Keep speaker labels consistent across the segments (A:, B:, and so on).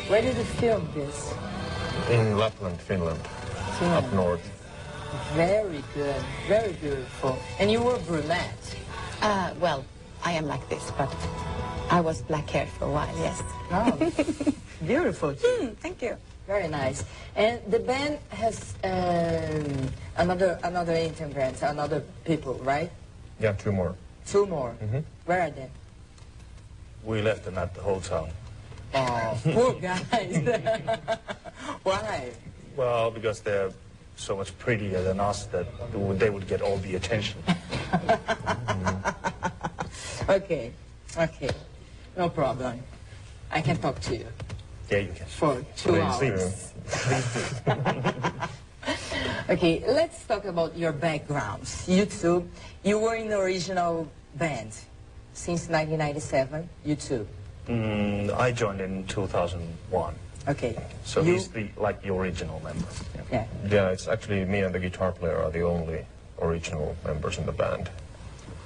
A: Where did you film this?
B: In Lapland, Finland, up north.
A: Very good, very beautiful. And you were brunette.
C: Well, I am like this, but I was black hair for a while, yes.
A: Oh, beautiful.
C: Thank you.
A: Very nice. And the band has another integrant, another people, right?
B: Yeah, two more.
A: Two more. Where are they?
D: We left them at the hotel.
A: Oh, poor guys. Why?
D: Well, because they're so much prettier than us that they would get all the attention.
A: Okay, okay. No problem. I can talk to you.
D: Yeah, you can.
A: For 2 hours. Okay, let's talk about your backgrounds. You two, you were in the original band since 1997, you two.
D: I joined in 2001.
A: Okay.
D: So he's the original member.
A: Yeah.
B: Yeah, it's actually me and the guitar player are the only original members in the band.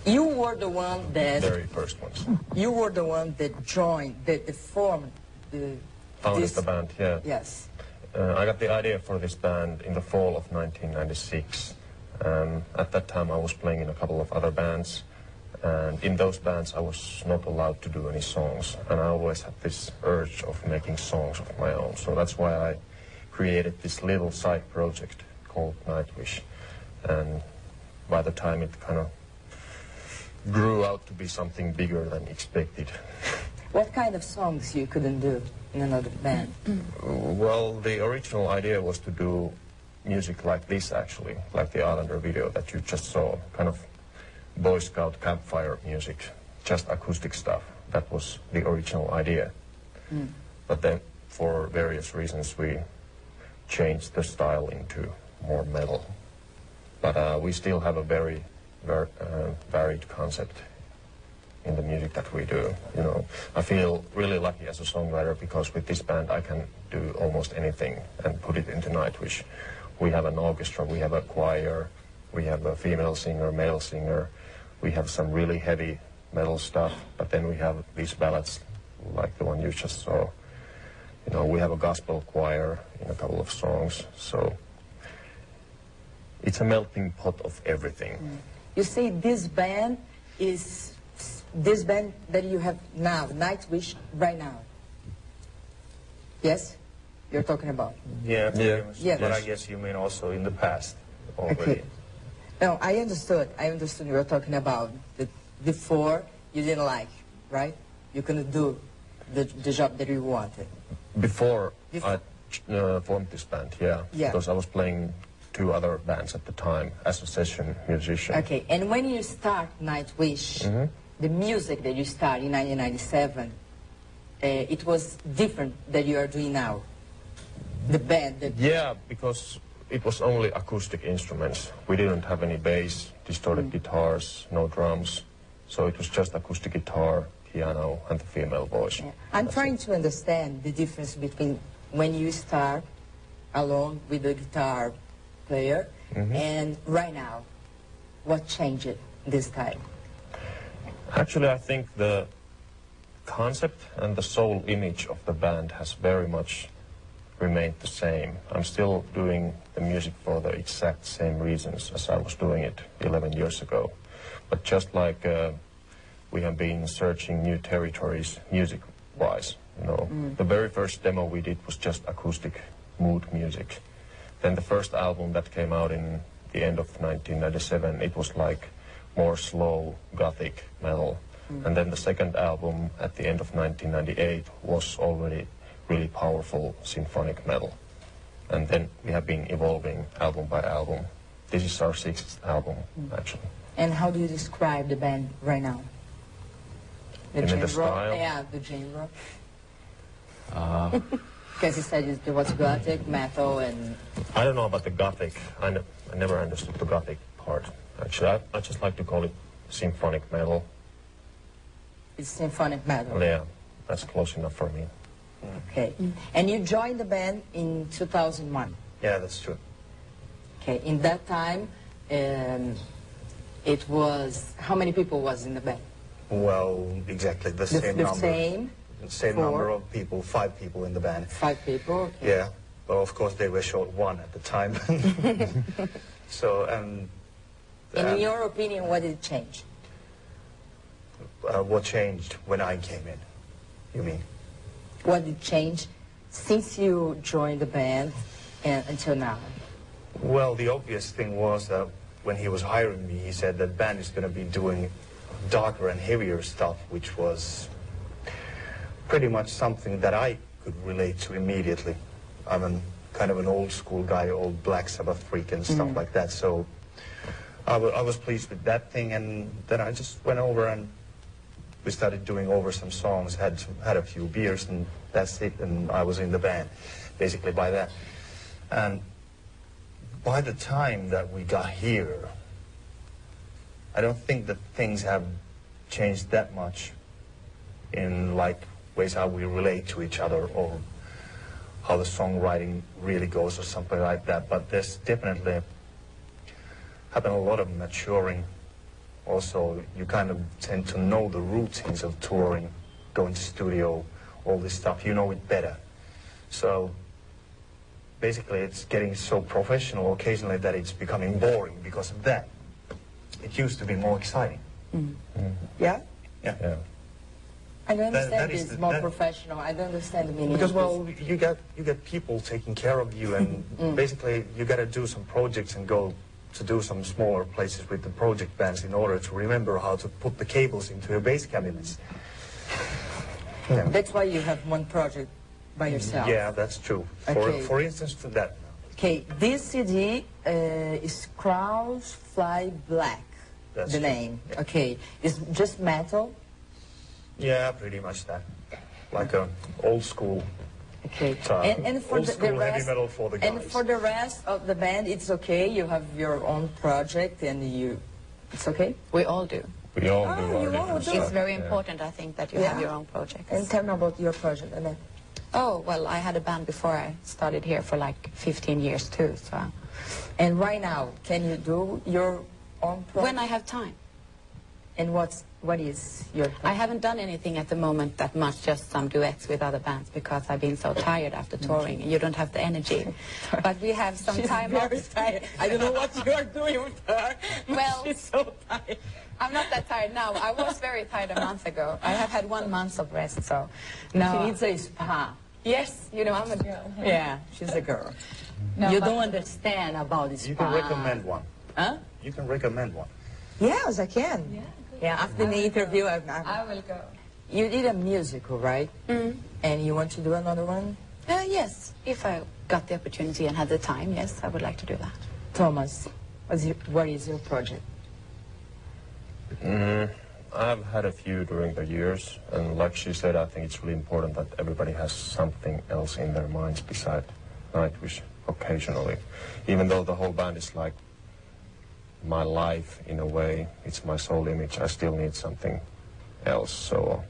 A: You were the one that...
B: Very first ones.
A: You were the one that joined, that formed the...
B: Founded the band, yeah.
A: Yes.
B: I got the idea for this band in the fall of 1996. At that time I was playing in a couple of other bands, and in those bands I was not allowed to do any songs, and I always had this urge of making songs of my own. So that's why I created this little side project called Nightwish, and by the time it kind of grew out to be something bigger than expected.
A: What kind of songs you couldn't do in another band?
B: Well, the original idea was to do music like this, actually, like the Islander video that you just saw, kind of Boy Scout campfire music, just acoustic stuff. That was the original idea. But then, for various reasons, we changed the style into more metal. But we still have a very varied concept in the music that we do. You know, I feel really lucky as a songwriter because with this band I can do almost anything and put it into Nightwish. We have an orchestra, we have a choir, we have a female singer, male singer, we have some really heavy metal stuff, but then we have these ballads like the one you just saw. You know, we have a gospel choir in a couple of songs, so it's a melting pot of everything.
A: You see, this band is this band that you have now, Nightwish, right now. Yes? You're talking about?
D: Yeah,
A: Yeah.
D: But I guess you mean also in the past already.
A: Okay. No, I understood. I understood you were talking about the before you didn't like, right? You couldn't do the job that you wanted.
B: Before I formed this band, yeah. Because I was playing 2 other bands at the time as a session musician.
A: Okay, and when you start Nightwish, the music that you start in 1997, it was different than you are doing now. The band.
B: Yeah, because it was only acoustic instruments. We didn't have any bass, distorted guitars, no drums. So it was just acoustic guitar, piano, and the female voice.
A: Yeah. I'm trying to understand the difference between when you start alone with the guitar player and right now. What changed this time?
B: Actually, I think the concept and the soul image of the band has very much remained the same. I'm still doing the music for the exact same reasons as I was doing it 11 years ago. But just like we have been searching new territories music-wise, you know. The very first demo we did was just acoustic mood music. Then the first album that came out in the end of 1997, it was like more slow gothic metal. And then the second album at the end of 1998 was already really powerful symphonic metal. And then we have been evolving album by album. This is our 6th album, actually.
A: And how do you describe the band right now?
B: The style?
A: Yeah, the genre. Because you said it was gothic, metal, and...
B: I don't know about the gothic. I never understood the gothic part. Actually, I just like to call it symphonic metal.
A: It's symphonic metal.
B: Yeah, that's close enough for me.
A: Okay. And you joined the band in 2001.
D: Yeah, that's true.
A: Okay. In that time, it was... How many people was in the band?
D: Well, exactly the same number.
A: The same?
D: same number of people, 5 people in the band.
A: 5 people? Okay.
D: Yeah, but of course they were short 1 at the time. So,
A: And in your opinion, what did change?
D: what changed when I came in, you mean?
A: What did change since you joined the band and until now?
D: Well, the obvious thing was that when he was hiring me, he said that band is going to be doing darker and heavier stuff, which was pretty much something that I could relate to immediately. I'm kind of an old school guy, old Black Sabbath freak and stuff like that, so I was pleased with that thing, and then I just went over and we started doing over some songs, had a few beers, and that's it, and I was in the band, basically by that. And by the time that we got here, I don't think that things have changed that much in like ways how we relate to each other or how the songwriting really goes or something like that, but there's definitely happened a lot of maturing. Also, you kind of tend to know the routines of touring, going to studio, all this stuff, you know it better. So basically it's getting so professional occasionally that it's becoming boring because of that. It used to be more exciting.
A: Yeah?
D: Yeah.
A: I don't understand
D: is
A: this, more professional. I don't understand the meaning
D: Because,
A: of
D: well,
A: this.
D: you got people taking care of you, and basically you got to do some projects and go to do some smaller places with the project bands in order to remember how to put the cables into your bass cabinets. Yeah.
A: That's why you have one project by yourself.
D: Yeah, that's true.
A: Okay.
D: For instance, for that.
A: Okay, this CD is Crows Fly Black,
D: That's
A: the
D: true.
A: name.
D: Yeah.
A: Okay, it's just metal.
D: Yeah, pretty much that. Like an old school.
A: Okay, and for
D: old
A: the
D: school heavy
A: rest,
D: metal for the guys.
A: and for the rest of the band, it's okay. You have your own project, and it's okay.
C: We all do.
B: We all
A: Oh,
B: do
A: you
B: our
A: all
B: different
A: do.
B: stuff.
C: It's very
B: yeah.
C: important, I think, that you
A: Yeah.
C: have your own project.
A: And tell me about your project, Annette.
C: Oh, well, I had a band before I started here for like 15 years too, so.
A: And right now, can you do your own project?
C: When I have time.
A: And what is your project?
C: I haven't done anything at the moment that much, just some duets with other bands because I've been so tired after touring and you don't have the energy. But we have some
A: She's
C: time
A: very
C: off.
A: tired. I don't know what you are doing with her.
C: Well,
A: She's so tired.
C: I'm not that tired now. I was very tired a month ago. I have had 1 month of rest, so
A: She
C: no.
A: needs a spa.
C: Yes, you know, I'm a girl.
A: Yeah, she's a girl.
C: No,
A: You
C: but-
A: don't understand about the spa.
D: You can recommend one.
A: Huh?
D: You can recommend one.
A: Yes, I can. Yeah, after the interview,
C: I will go.
A: you did a musical, right? And you want to do another one?
C: Yes, if I got the opportunity and had the time, yes, I would like to do that.
A: Thomas, what is your project?
B: I've had a few during the years, and like she said, I think it's really important that everybody has something else in their minds beside Nightwish occasionally. Even though the whole band is like my life in a way, it's my soul image, I still need something else. So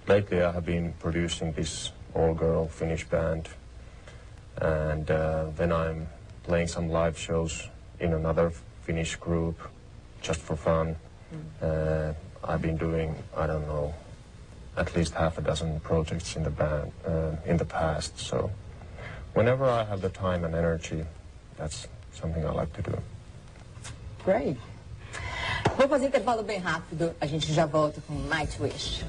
B: lately I have been producing this all-girl Finnish band, and then I'm playing some live shows in another Finnish group just for fun. I've been doing, I don't know, at least half a dozen projects in the band in the past. So whenever I have the time and energy, that's something I like to do.
A: Great. Vou fazer intervalo bem rápido. A gente já volta com Nightwish.